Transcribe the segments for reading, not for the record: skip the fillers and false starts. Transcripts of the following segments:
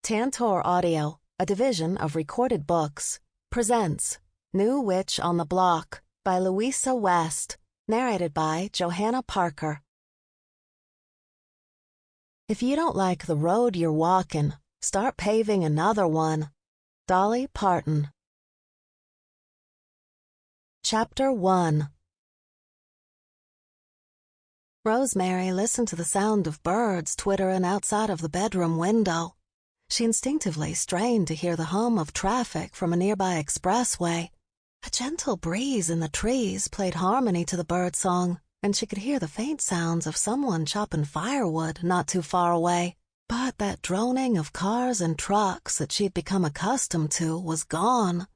Tantor Audio, a division of Recorded Books, presents New Witch on the Block by Louisa West, narrated by Johanna Parker. If you don't like the road you're walking, start paving another one. Dolly Parton. Chapter 1. Rosemary listened to the sound of birds twittering outside of the bedroom window. She instinctively strained to hear the hum of traffic from a nearby expressway. A gentle breeze in the trees played harmony to the birdsong, and she could hear the faint sounds of someone chopping firewood not too far away. But that droning of cars and trucks that she'd become accustomed to was gone.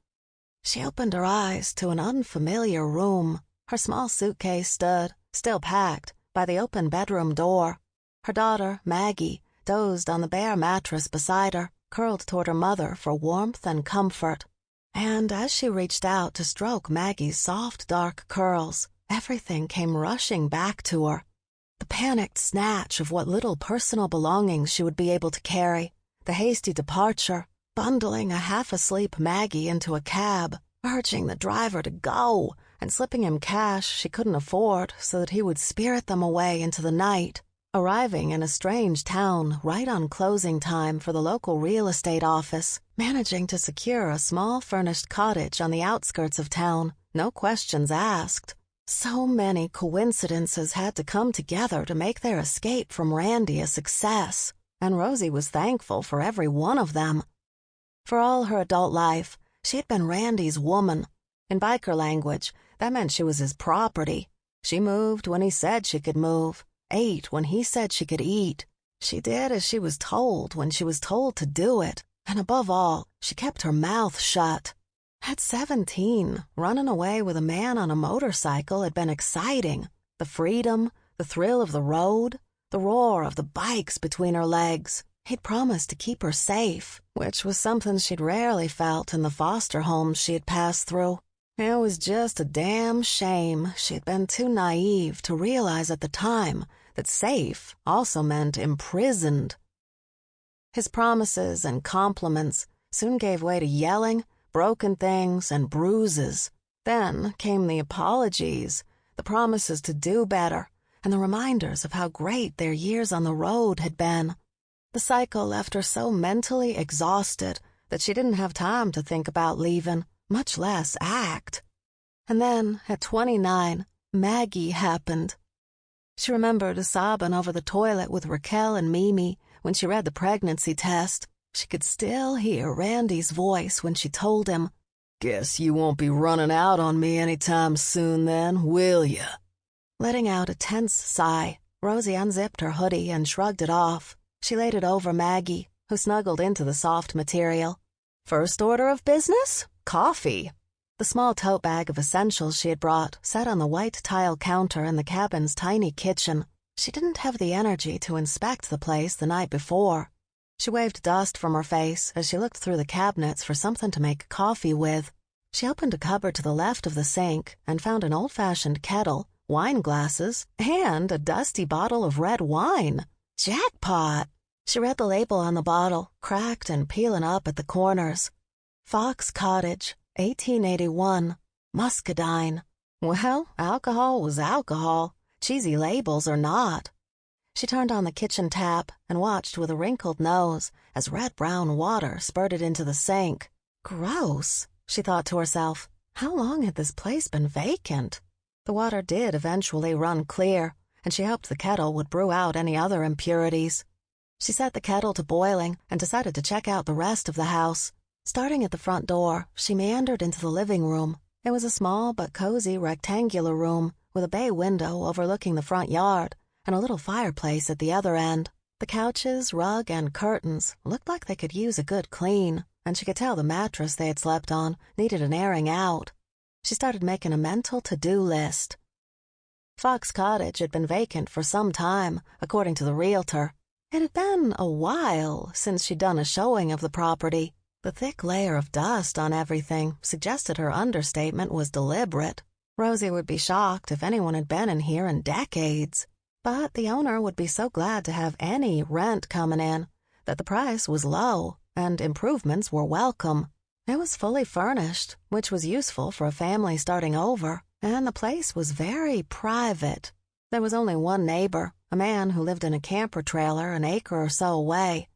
She opened her eyes to an unfamiliar room. Her small suitcase stood, still packed, by the open bedroom door. Her daughter, Maggie, dozed on the bare mattress beside her, curled toward her mother for warmth and comfort. And as she reached out to stroke Maggie's soft, dark curls, everything came rushing back to her. The panicked snatch of what little personal belongings she would be able to carry, the hasty departure, bundling a half-asleep Maggie into a cab, urging the driver to go, and slipping him cash she couldn't afford so that he would spirit them away into the night. Arriving in a strange town right on closing time for the local real estate office, managing to secure a small furnished cottage on the outskirts of town, no questions asked. So many coincidences had to come together to make their escape from Randy a success, and Rosie was thankful for every one of them. For all her adult life, she had been Randy's woman. In biker language, that meant she was his property. She moved when he said she could move, ate when he said she could eat. She did as she was told when she was told to do it, and above all, she kept her mouth shut. At 17, running away with a man on a motorcycle had been exciting. The freedom, the thrill of the road, the roar of the bikes between her legs. He'd promised to keep her safe, which was something she'd rarely felt in the foster homes she had passed through. It was just a damn shame she'd been too naive to realize at the time that safe also meant imprisoned. His promises and compliments soon gave way to yelling, broken things, and bruises. Then came the apologies, the promises to do better, and the reminders of how great their years on the road had been. The cycle left her so mentally exhausted that she didn't have time to think about leaving, much less act. And then, at 29, Maggie happened. She remembered sobbing over the toilet with Raquel and Mimi when she read the pregnancy test. She could still hear Randy's voice when she told him, "Guess you won't be running out on me anytime soon then, will ya?" Letting out a tense sigh, Rosie unzipped her hoodie and shrugged it off. She laid it over Maggie, who snuggled into the soft material. "First order of business? Coffee." The small tote bag of essentials she had brought sat on the white tile counter in the cabin's tiny kitchen. She didn't have the energy to inspect the place the night before. She waved dust from her face as she looked through the cabinets for something to make coffee with. She opened a cupboard to the left of the sink and found an old-fashioned kettle, wine glasses, and a dusty bottle of red wine. Jackpot! She read the label on the bottle, cracked and peeling up at the corners. Fox Cottage, 1881, muscadine. Well, alcohol was alcohol, cheesy labels or not. She turned on the kitchen tap and watched with a wrinkled nose as red-brown water spurted into the sink. Gross, she thought to herself. How long had this place been vacant? The water did eventually run clear, and she hoped the kettle would brew out any other impurities. She set the kettle to boiling and decided to check out the rest of the house. Starting at the front door, she meandered into the living room. It was a small but cozy rectangular room with a bay window overlooking the front yard and a little fireplace at the other end. The couches, rug, and curtains looked like they could use a good clean, and she could tell the mattress they had slept on needed an airing out. She started making a mental to-do list. Fox Cottage had been vacant for some time, according to the realtor. It had been a while since she'd done a showing of the property. The thick layer of dust on everything suggested her understatement was deliberate. Rosie would be shocked if anyone had been in here in decades. But the owner would be so glad to have any rent coming in that the price was low. and improvements were welcome. It was fully furnished, which was useful for a family starting over, and the place was very private. There was only one neighbor, a man who lived in a camper trailer an acre or so away.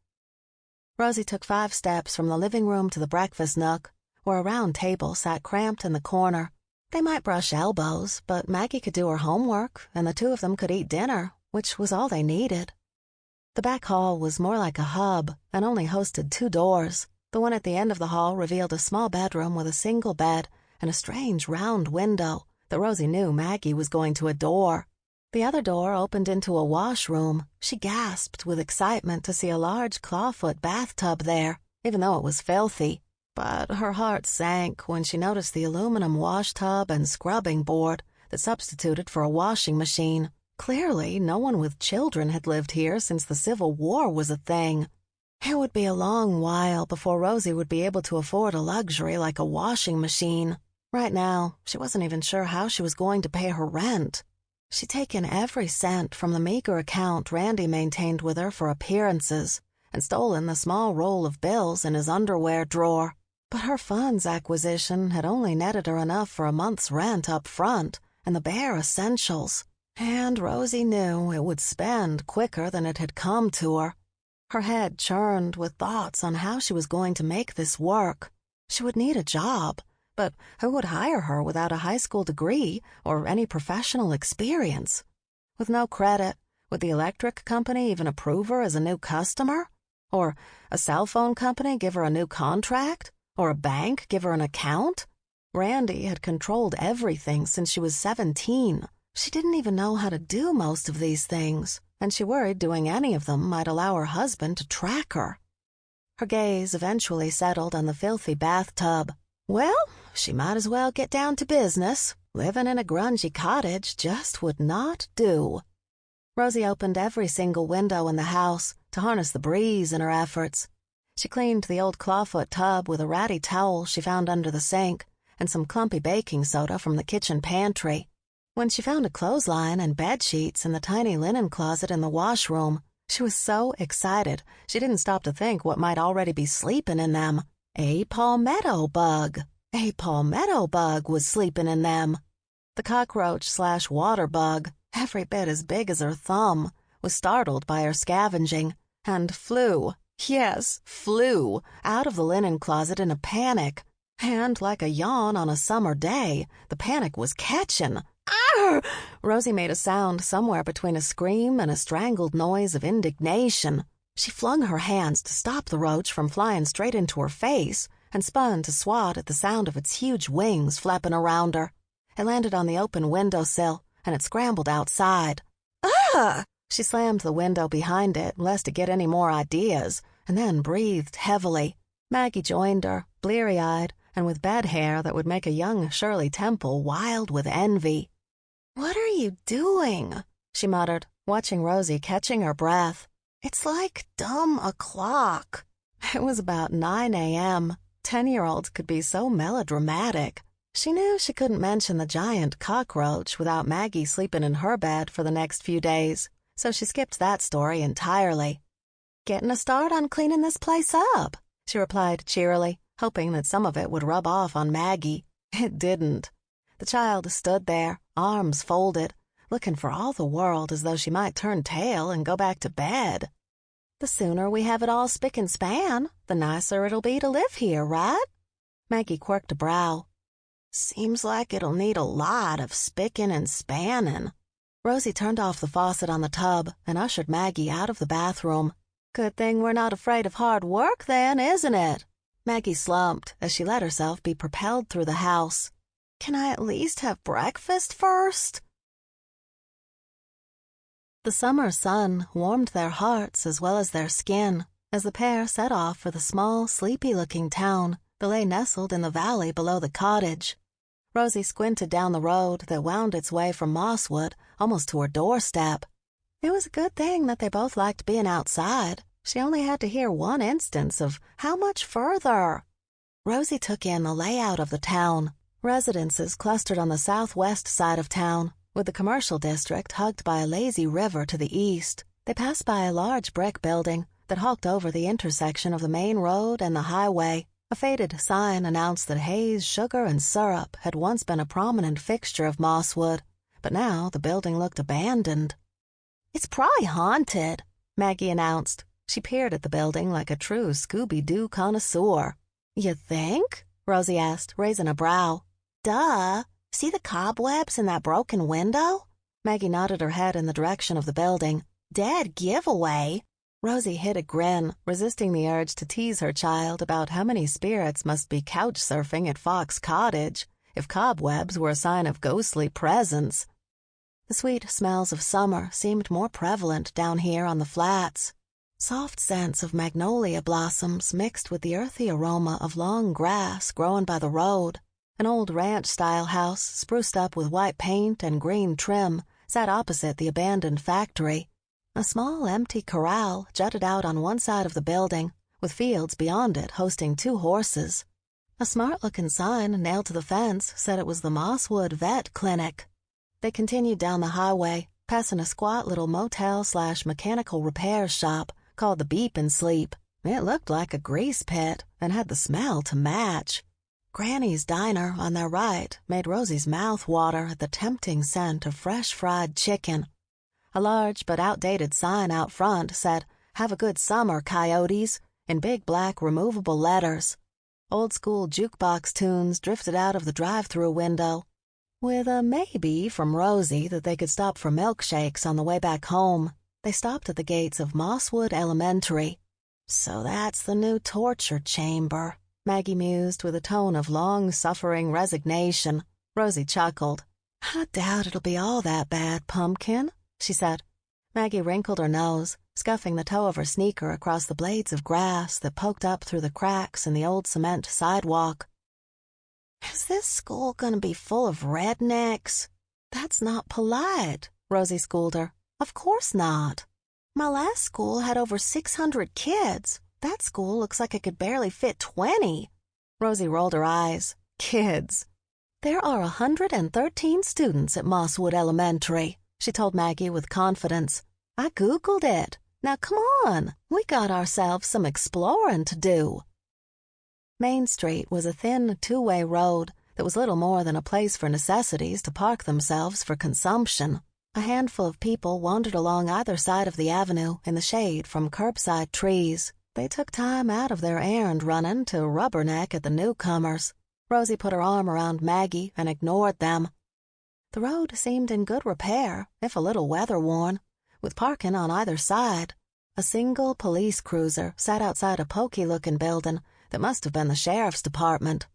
Rosie took 5 steps from the living room to the breakfast nook, where a round table sat cramped in the corner. They might brush elbows, but Maggie could do her homework, and the two of them could eat dinner, which was all they needed. The back hall was more like a hub and only hosted 2 doors. The one at the end of the hall revealed a small bedroom with a single bed and a strange round window that Rosie knew Maggie was going to adore. The other door opened into a washroom. She gasped with excitement to see a large clawfoot bathtub there, even though it was filthy. But her heart sank when she noticed the aluminum washtub and scrubbing board that substituted for a washing machine. Clearly, no one with children had lived here since the Civil War was a thing. It would be a long while before Rosie would be able to afford a luxury like a washing machine. Right now, she wasn't even sure how she was going to pay her rent. She'd taken every cent from the meager account Randy maintained with her for appearances and stolen the small roll of bills in his underwear drawer. But her funds acquisition had only netted her enough for a month's rent up front and the bare essentials. And Rosie knew it would spend quicker than it had come to her. Her head churned with thoughts on how she was going to make this work. She would need a job, but who would hire her without a high school degree or any professional experience? With no credit, would the electric company even approve her as a new customer? Or a cell phone company give her a new contract? Or a bank give her an account? Randy had controlled everything since she was 17. She didn't even know how to do most of these things, and she worried doing any of them might allow her husband to track her. Her gaze eventually settled on the filthy bathtub. Well, she might as well get down to business. Living in a grungy cottage just would not do. Rosie opened every single window in the house to harness the breeze in her efforts. She cleaned the old clawfoot tub with a ratty towel she found under the sink and some clumpy baking soda from the kitchen pantry. When she found a clothesline and bed sheets in the tiny linen closet in the washroom, she was so excited she didn't stop to think what might already be sleeping in them. A palmetto bug. A palmetto bug was sleeping in them. The cockroach/water bug, every bit as big as her thumb, was startled by her scavenging and flew, yes, flew, out of the linen closet in a panic. And like a yawn on a summer day, the panic was catching. Arr! Rosie made a sound somewhere between a scream and a strangled noise of indignation. She flung her hands to stop the roach from flying straight into her face and spun to swat at the sound of its huge wings flapping around her. It landed on the open windowsill, and it scrambled outside. Ah! She slammed the window behind it lest it get any more ideas, and then breathed heavily. Maggie joined her, bleary-eyed, and with bed hair that would make a young Shirley Temple wild with envy. "What are you doing?" she muttered, watching Rosie catching her breath. "It's like dumb o'clock." It was about 9 a.m. 10-year-olds could be so melodramatic. She knew she couldn't mention the giant cockroach without Maggie sleeping in her bed for the next few days, so she skipped that story entirely. "Getting a start on cleaning this place up," she replied cheerily, hoping that some of it would rub off on Maggie. It didn't. The child stood there, arms folded, looking for all the world as though she might turn tail and go back to bed. "The sooner we have it all spick and span, the nicer it'll be to live here, right?" Maggie quirked a brow. "Seems like it'll need a lot of spicking and spanning." Rosie turned off the faucet on the tub and ushered Maggie out of the bathroom. "Good thing we're not afraid of hard work then, isn't it?" Maggie slumped as she let herself be propelled through the house. "Can I at least have breakfast first?" The summer sun warmed their hearts as well as their skin as the pair set off for the small, sleepy-looking town that lay nestled in the valley below the cottage. Rosie squinted down the road that wound its way from Mosswood almost to her doorstep. It was a good thing that they both liked being outside. She only had to hear one instance of how much further. Rosie took in the layout of the town. Residences clustered on the southwest side of town, with the commercial district hugged by a lazy river to the east. They passed by a large brick building that hulked over the intersection of the main road and the highway. A faded sign announced that Hayes Sugar and Syrup had once been a prominent fixture of Mosswood, but now the building looked abandoned. "It's probably haunted," Maggie announced. She peered at the building like a true Scooby-Doo connoisseur. "You think?" Rosie asked, raising a brow. "Duh. See the cobwebs in that broken window?" Maggie nodded her head in the direction of the building. "Dead giveaway." Rosie hid a grin, resisting the urge to tease her child about how many spirits must be couch-surfing at Fox Cottage if cobwebs were a sign of ghostly presence. The sweet smells of summer seemed more prevalent down here on the flats. Soft scents of magnolia blossoms mixed with the earthy aroma of long grass growing by the road. An old ranch-style house, spruced up with white paint and green trim, sat opposite the abandoned factory. A small empty corral jutted out on one side of the building, with fields beyond it hosting 2 horses. A smart-looking sign nailed to the fence said it was the Mosswood Vet Clinic. They continued down the highway, passing a squat little motel/mechanical repair shop called the Beep and Sleep. It looked like a grease pit and had the smell to match. Granny's Diner on their right made Rosie's mouth water at the tempting scent of fresh fried chicken. A large but outdated sign out front said, "Have a good summer, coyotes," in big black removable letters. Old-school jukebox tunes drifted out of the drive-through window. With a maybe from Rosie that they could stop for milkshakes on the way back home, they stopped at the gates of Mosswood Elementary. "So that's the new torture chamber," Maggie mused with a tone of long-suffering resignation. Rosie chuckled. "I doubt it'll be all that bad, Pumpkin," she said. Maggie wrinkled her nose, scuffing the toe of her sneaker across the blades of grass that poked up through the cracks in the old cement sidewalk. "Is this school gonna be full of rednecks?" "That's not polite," Rosie schooled her. "Of course not. My last school had over 600 kids. That school looks like it could barely fit 20. Rosie rolled her eyes. "Kids." "There are 113 students at Mosswood Elementary," she told Maggie with confidence. "I Googled it. Now come on, we got ourselves some exploring to do." Main Street was a thin 2-way road that was little more than a place for necessities to park themselves for consumption. A handful of people wandered along either side of the avenue in the shade from curbside trees. They took time out of their errand running to rubberneck at the newcomers. Rosie put her arm around Maggie and ignored them. The road seemed in good repair, if a little weather-worn, with parking on either side. A single police cruiser sat outside a pokey-looking building that must have been the sheriff's department.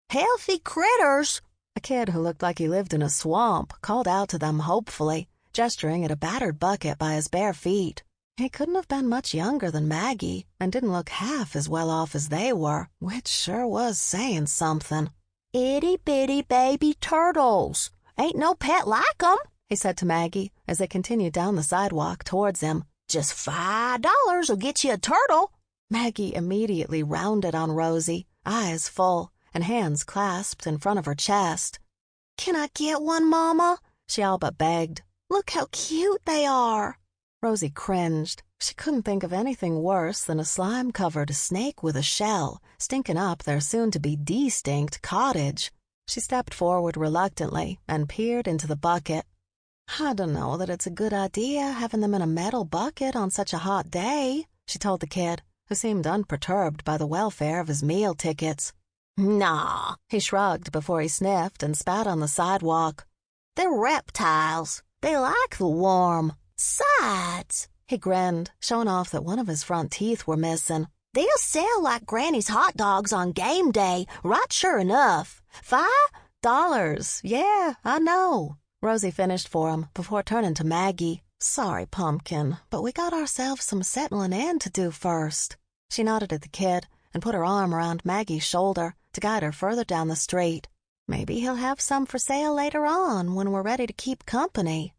"Healthy critters!" A kid who looked like he lived in a swamp called out to them hopefully, gesturing at a battered bucket by his bare feet. He couldn't have been much younger than Maggie and didn't look half as well off as they were, which sure was saying something. "Itty-bitty baby turtles. Ain't no pet like 'em," he said to Maggie as they continued down the sidewalk towards him. "Just $5'll get you a turtle." Maggie immediately rounded on Rosie, eyes full and hands clasped in front of her chest. "Can I get one, Mama?" she all but begged. "Look how cute they are." Rosie cringed. She couldn't think of anything worse than a slime-covered snake with a shell stinking up their soon-to-be distinct cottage. She stepped forward reluctantly and peered into the bucket. "I don't know that it's a good idea having them in a metal bucket on such a hot day," she told the kid, who seemed unperturbed by the welfare of his meal tickets. "Nah," he shrugged before he sniffed and spat on the sidewalk. "They're reptiles. They like the warm. Sides," he grinned, showing off that one of his front teeth were missing. "They'll sell like Granny's hot dogs on game day, right sure enough. $5? Yeah, I know." Rosie finished for him before turning to Maggie. "Sorry, Pumpkin, but we got ourselves some settling in to do first." She nodded at the kid and put her arm around Maggie's shoulder to guide her further down the street. "Maybe he'll have some for sale later on when we're ready to keep company."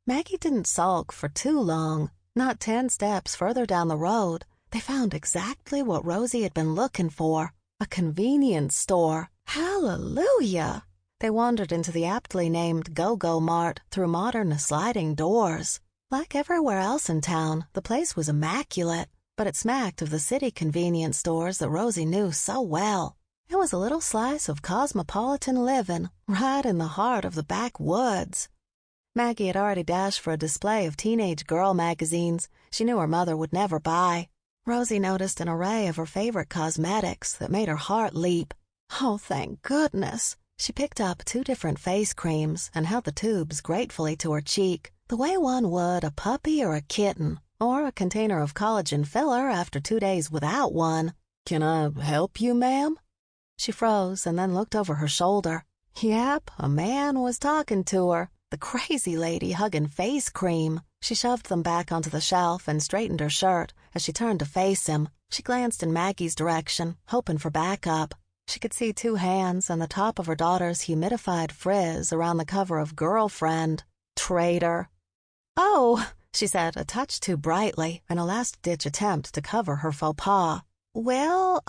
Maggie didn't sulk for too long. Not 10 steps further down the road, they found exactly what Rosie had been looking for, a convenience store. Hallelujah! They wandered into the aptly named Go-Go Mart through modern sliding doors. Like everywhere else in town, the place was immaculate. but it smacked of the city convenience stores that Rosie knew so well. It was a little slice of cosmopolitan living right in the heart of the backwoods. Maggie had already dashed for a display of teenage girl magazines she knew her mother would never buy. Rosie noticed an array of her favorite cosmetics that made her heart leap. Oh, thank goodness! She picked up 2 different face creams and held the tubes gratefully to her cheek, the way one would a puppy or a kitten, or a container of collagen filler after 2 days without one. "Can I help you, ma'am?" She froze and then looked over her shoulder. Yep, a man was talking to her, the crazy lady hugging face cream. She shoved them back onto the shelf and straightened her shirt as she turned to face him. She glanced in Maggie's direction, hoping for backup. She could see 2 hands and the top of her daughter's humidified frizz around the cover of Girlfriend. Traitor. "Oh," she said, a touch too brightly, in a last-ditch attempt to cover her faux pas. "Well,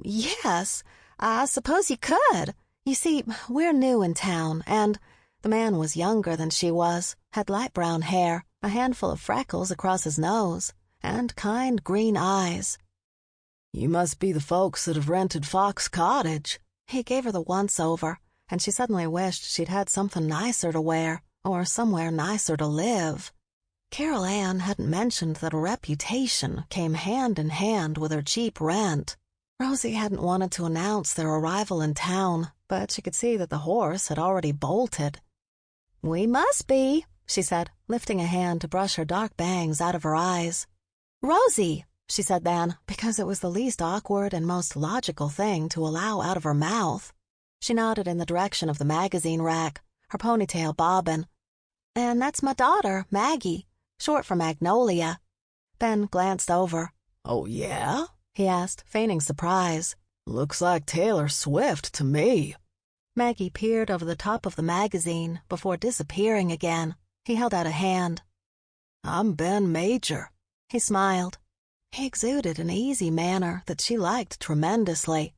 yes, I suppose you could. You see, we're new in town, and—" The man was younger than she was, had light brown hair, a handful of freckles across his nose, and kind green eyes. "You must be the folks that have rented Fox Cottage." He gave her the once-over, and she suddenly wished she'd had something nicer to wear, or somewhere nicer to live. Carol Ann hadn't mentioned that a reputation came hand in hand with her cheap rent. Rosie hadn't wanted to announce their arrival in town, but she could see that the horse had already bolted. "We must be," she said, lifting a hand to brush her dark bangs out of her eyes. "Rosie," she said then, because it was the least awkward and most logical thing to allow out of her mouth. She nodded in the direction of the magazine rack, her ponytail bobbing. "And that's my daughter, Maggie, short for Magnolia." Ben glanced over. "Oh, yeah?" he asked, feigning surprise. "Looks like Taylor Swift to me." Maggie peered over the top of the magazine before disappearing again. He held out a hand. "I'm Ben Major." He smiled. He exuded an easy manner that she liked tremendously.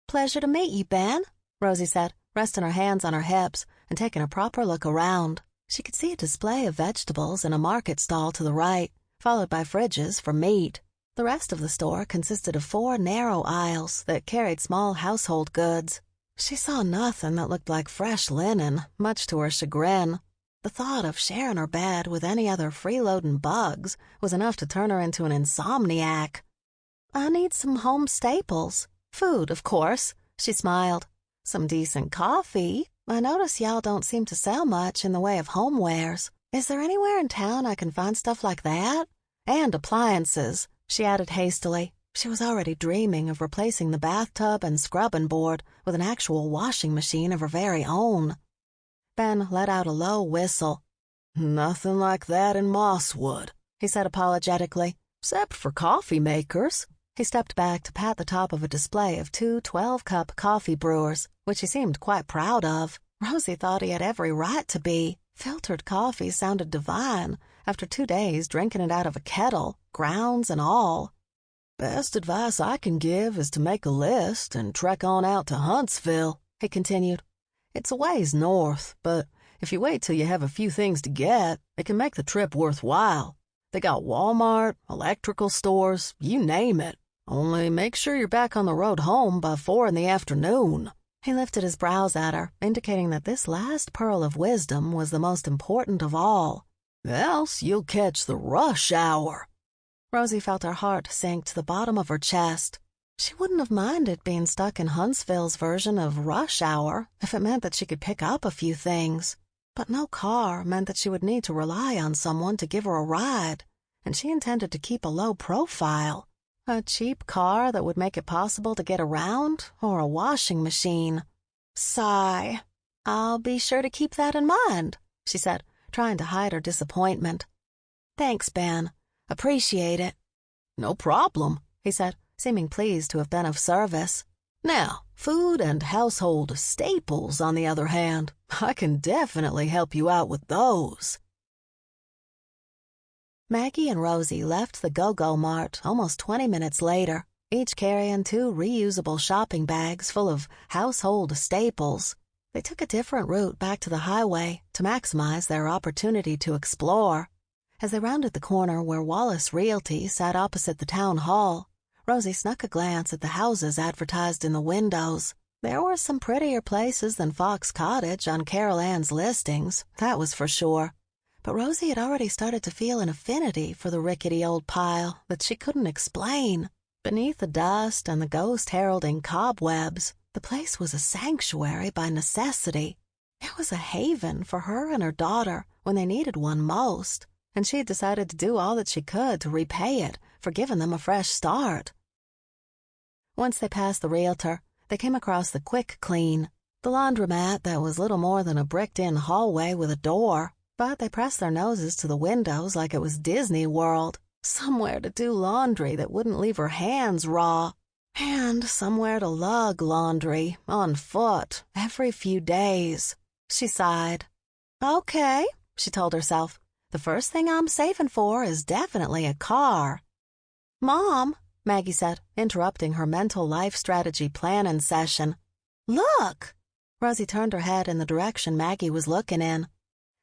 "Pleasure to meet you, Ben," Rosie said, resting her hands on her hips and taking a proper look around. She could see a display of vegetables in a market stall to the right, followed by fridges for meat. The rest of the store consisted of 4 narrow aisles that carried small household goods. She saw nothing that looked like fresh linen, much to her chagrin. The thought of sharing her bed with any other freeloading bugs was enough to turn her into an insomniac. "I need some home staples. Food, of course," she smiled. "Some decent coffee. I notice y'all don't seem to sell much in the way of homewares. Is there anywhere in town I can find stuff like that? And appliances," she added hastily. She was already dreaming of replacing the bathtub and scrubbing board with an actual washing machine of her very own. Ben let out a low whistle. "Nothing like that in Mosswood," he said apologetically, "except for coffee makers." He stepped back to pat the top of a display of 2 12-cup coffee brewers, which he seemed quite proud of. Rosie thought he had every right to be. Filtered coffee sounded divine after 2 days drinking it out of a kettle, grounds and all. "Best advice I can give is to make a list and trek on out to Huntsville," he continued. "It's a ways north, but if you wait till you have a few things to get, it can make the trip worthwhile. They got Walmart, electrical stores, you name it. Only make sure you're back on the road home by 4 in the afternoon." He lifted his brows at her, indicating that this last pearl of wisdom was the most important of all. "Else you'll catch the rush hour." Rosie felt her heart sink to the bottom of her chest. She wouldn't have minded being stuck in Huntsville's version of rush hour if it meant that she could pick up a few things. But no car meant that she would need to rely on someone to give her a ride, and she intended to keep a low profile. A cheap car that would make it possible to get around, or a washing machine. Sigh. "I'll be sure to keep that in mind," she said, trying to hide her disappointment. "Thanks, Ben. Appreciate it." "No problem," he said, seeming pleased to have been of service. "Now, food and household staples, on the other hand, I can definitely help you out with those." Maggie and Rosie left the Go-Go Mart almost 20 minutes later, each carrying 2 reusable shopping bags full of household staples. They took a different route back to the highway to maximize their opportunity to explore. As they rounded the corner where Wallace Realty sat opposite the town hall, Rosie snuck a glance at the houses advertised in the windows. There were some prettier places than Fox Cottage on Carol Ann's listings, that was for sure. But Rosie had already started to feel an affinity for the rickety old pile that she couldn't explain. Beneath the dust and the ghost-heralding cobwebs, the place was a sanctuary by necessity. It was a haven for her and her daughter when they needed one most, and she had decided to do all that she could to repay it for giving them a fresh start. Once they passed the realtor, they came across the Quick Clean, the laundromat that was little more than a bricked-in hallway with a door, but they pressed their noses to the windows like it was Disney World, somewhere to do laundry that wouldn't leave her hands raw, and somewhere to lug laundry, on foot, every few days. She sighed. "Okay," she told herself, "the first thing I'm saving for is definitely a car." "Mom," Maggie said, interrupting her mental life strategy planning session. "Look!" Rosie turned her head in the direction Maggie was looking in.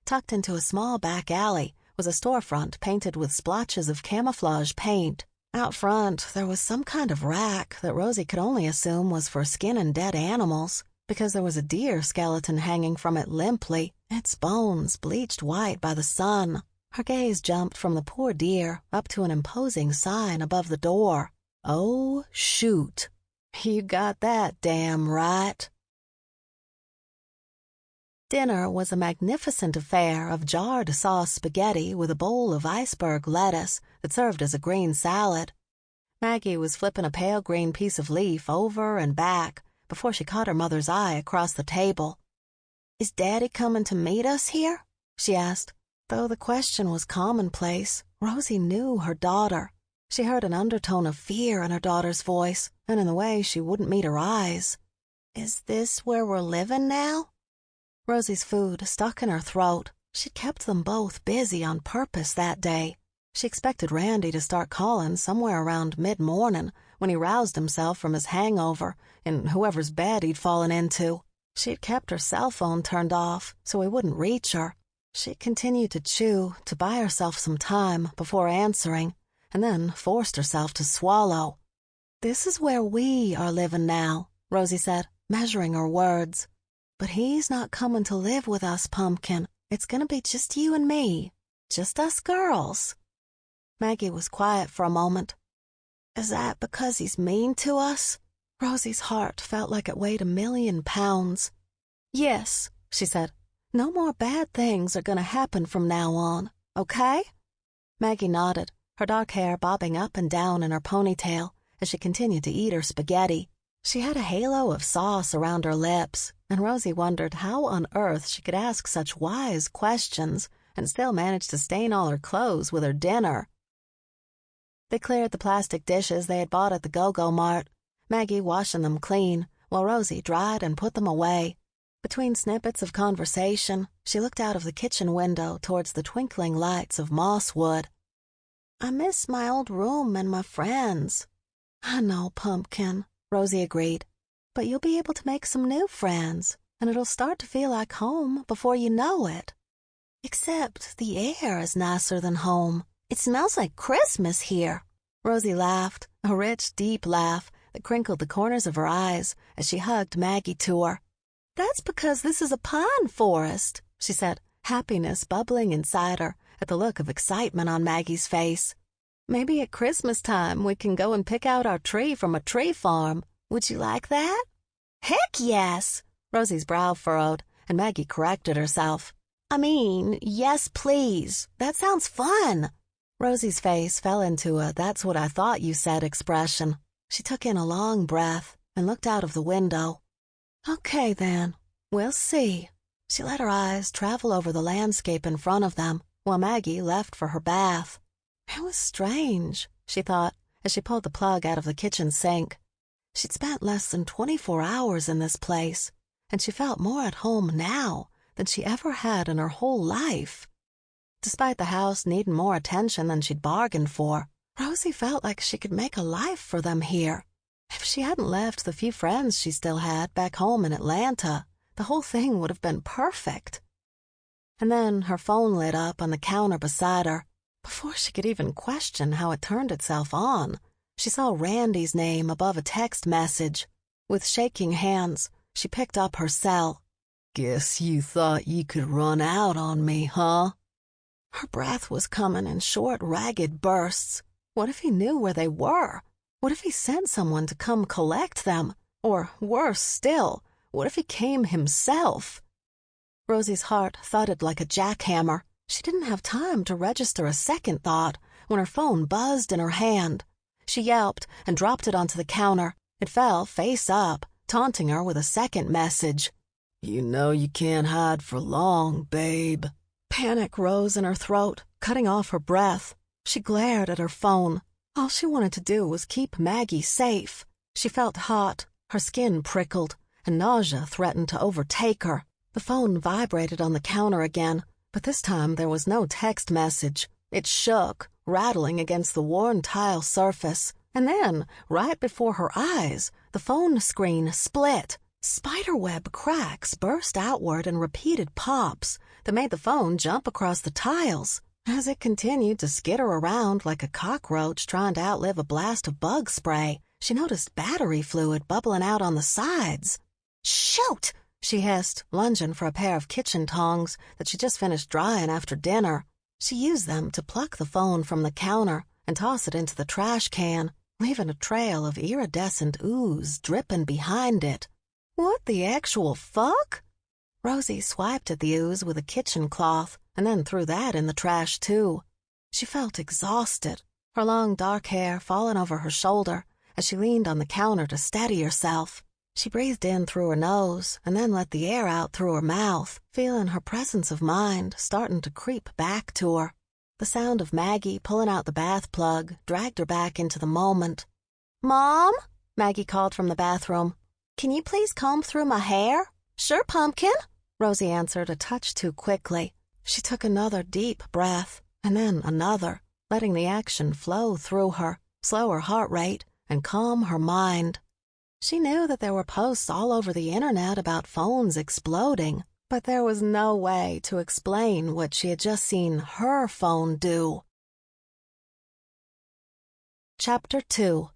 Tucked into a small back alley was a storefront painted with splotches of camouflage paint. Out front, there was some kind of rack that Rosie could only assume was for skinning dead animals, because there was a deer skeleton hanging from it limply, its bones bleached white by the sun. Her gaze jumped from the poor deer up to an imposing sign above the door. "Oh, shoot. You got that damn right." Dinner was a magnificent affair of jarred sauce spaghetti with a bowl of iceberg lettuce that served as a green salad. Maggie was flipping a pale green piece of leaf over and back before she caught her mother's eye across the table. "Is Daddy coming to meet us here?" she asked. Though the question was commonplace, Rosie knew her daughter. She heard an undertone of fear in her daughter's voice and in the way she wouldn't meet her eyes. "Is this where we're living now?" Rosie's food stuck in her throat. She'd kept them both busy on purpose that day. She expected Randy to start calling somewhere around mid-morning when he roused himself from his hangover in whoever's bed he'd fallen into. She'd kept her cell phone turned off so he wouldn't reach her. She continued to chew to buy herself some time before answering, and then forced herself to swallow. "This is where we are living now," Rosie said, measuring her words. "But he's not coming to live with us, Pumpkin. It's gonna be just you and me. Just us girls." Maggie was quiet for a moment. "Is that because he's mean to us?" Rosie's heart felt like it weighed 1,000,000 pounds. "Yes," she said. "No more bad things are gonna happen from now on, okay?" Maggie nodded, her dark hair bobbing up and down in her ponytail as she continued to eat her spaghetti. She had a halo of sauce around her lips, and Rosie wondered how on earth she could ask such wise questions and still manage to stain all her clothes with her dinner. They cleared the plastic dishes they had bought at the Go-Go Mart, Maggie washing them clean, while Rosie dried and put them away. Between snippets of conversation, she looked out of the kitchen window towards the twinkling lights of Mosswood. "I miss my old room and my friends." "I know, Pumpkin," Rosie agreed. "But you'll be able to make some new friends, and it'll start to feel like home before you know it. Except the air is nicer than home. It smells like Christmas here." Rosie laughed, a rich, deep laugh that crinkled the corners of her eyes as she hugged Maggie to her. "That's because this is a pine forest," she said, happiness bubbling inside her at the look of excitement on Maggie's face. "Maybe at Christmas time we can go and pick out our tree from a tree farm. Would you like that?" "Heck yes!" Rosie's brow furrowed, and Maggie corrected herself. "I mean, yes, please. That sounds fun." Rosie's face fell into a "that's what I thought you said" expression. She took in a long breath and looked out of the window. "Okay, then. We'll see." She let her eyes travel over the landscape in front of them while Maggie left for her bath. It was strange, she thought, as she pulled the plug out of the kitchen sink. She'd spent less than 24 hours in this place, and she felt more at home now than she ever had in her whole life. Despite the house needing more attention than she'd bargained for, Rosie felt like she could make a life for them here. If she hadn't left the few friends she still had back home in Atlanta, the whole thing would have been perfect. And then her phone lit up on the counter beside her. Before she could even question how it turned itself on, she saw Randy's name above a text message. With shaking hands, she picked up her cell. "Guess you thought you could run out on me, huh?" Her breath was coming in short, ragged bursts. What if he knew where they were? What if he sent someone to come collect them? Or, worse still, what if he came himself? Rosie's heart thudded like a jackhammer. She didn't have time to register a second thought when her phone buzzed in her hand. She yelped and dropped it onto the counter. It fell face up, taunting her with a second message. "You know you can't hide for long, babe." Panic rose in her throat, cutting off her breath. She glared at her phone. All she wanted to do was keep Maggie safe. She felt hot, her skin prickled, and nausea threatened to overtake her. The phone vibrated on the counter again, but this time there was no text message. It shook, rattling against the worn tile surface. And then, right before her eyes, the phone screen split. Spiderweb cracks burst outward in repeated pops that made the phone jump across the tiles. As it continued to skitter around like a cockroach trying to outlive a blast of bug spray, she noticed battery fluid bubbling out on the sides. "Shoot!" she hissed, lunging for a pair of kitchen tongs that she just finished drying after dinner. She used them to pluck the phone from the counter and toss it into the trash can, leaving a trail of iridescent ooze dripping behind it. What the actual fuck? Rosie swiped at the ooze with a kitchen cloth and then threw that in the trash too. She felt exhausted, her long dark hair falling over her shoulder as she leaned on the counter to steady herself. She breathed in through her nose and then let the air out through her mouth, feeling her presence of mind starting to creep back to her. The sound of Maggie pulling out the bath plug dragged her back into the moment. "Mom?" Maggie called from the bathroom. "Can you please comb through my hair?" "Sure, Pumpkin," Rosie answered a touch too quickly. She took another deep breath, and then another, letting the action flow through her, slow her heart rate, and calm her mind. She knew that there were posts all over the internet about phones exploding, but there was no way to explain what she had just seen her phone do. Chapter 2.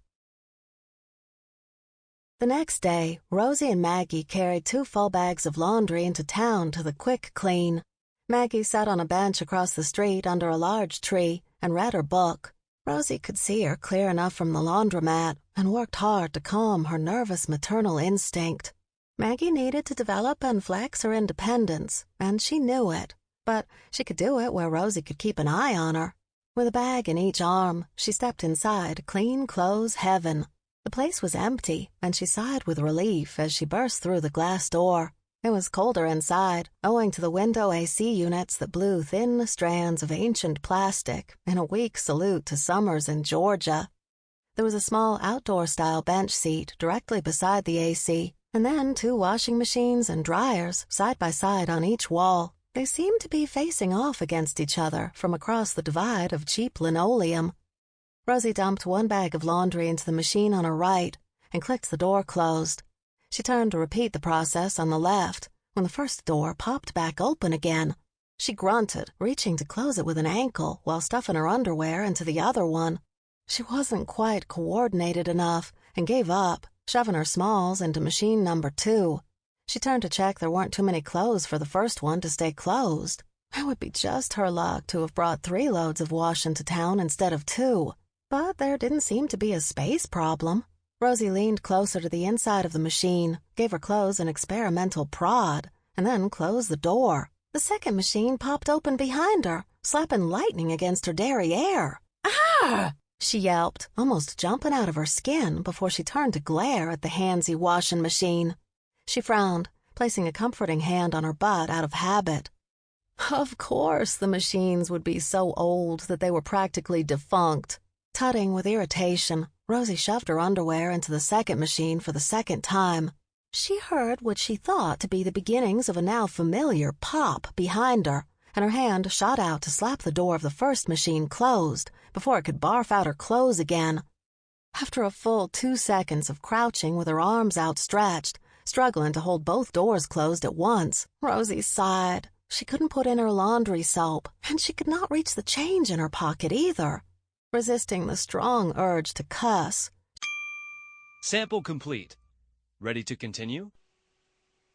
The next day, Rosie and Maggie carried 2 full bags of laundry into town to the quick clean. Maggie sat on a bench across the street under a large tree and read her book. Rosie could see her clear enough from the laundromat and worked hard to calm her nervous maternal instinct. Maggie needed to develop and flex her independence, and she knew it, but she could do it where Rosie could keep an eye on her. With a bag in each arm, she stepped inside clean clothes heaven. The place was empty, and she sighed with relief as she burst through the glass door. It was colder inside, owing to the window AC units that blew thin strands of ancient plastic in a weak salute to summers in Georgia. There was a small outdoor-style bench seat directly beside the AC, and then 2 washing machines and dryers side by side on each wall. They seemed to be facing off against each other from across the divide of cheap linoleum. Rosie dumped 1 bag of laundry into the machine on her right and clicked the door closed. She turned to repeat the process on the left when the first door popped back open again. She grunted, reaching to close it with an ankle while stuffing her underwear into the other one. She wasn't quite coordinated enough and gave up, shoving her smalls into machine number 2. She turned to check there weren't too many clothes for the first one to stay closed. It would be just her luck to have brought 3 loads of wash into town instead of 2. But there didn't seem to be a space problem. Rosie leaned closer to the inside of the machine, gave her clothes an experimental prod, and then closed the door. The second machine popped open behind her, slapping lightning against her derriere. "Ah!" she yelped, almost jumping out of her skin before she turned to glare at the handsy washing machine. She frowned, placing a comforting hand on her butt out of habit. Of course the machines would be so old that they were practically defunct. Tutting with irritation, Rosie shoved her underwear into the second machine for the second time. She heard what she thought to be the beginnings of a now familiar pop behind her, and her hand shot out to slap the door of the first machine closed before it could barf out her clothes again. After a full 2 seconds of crouching with her arms outstretched, struggling to hold both doors closed at once, Rosie sighed. She couldn't put in her laundry soap, and she could not reach the change in her pocket either. Resisting the strong urge to cuss. Sample complete. Ready to continue?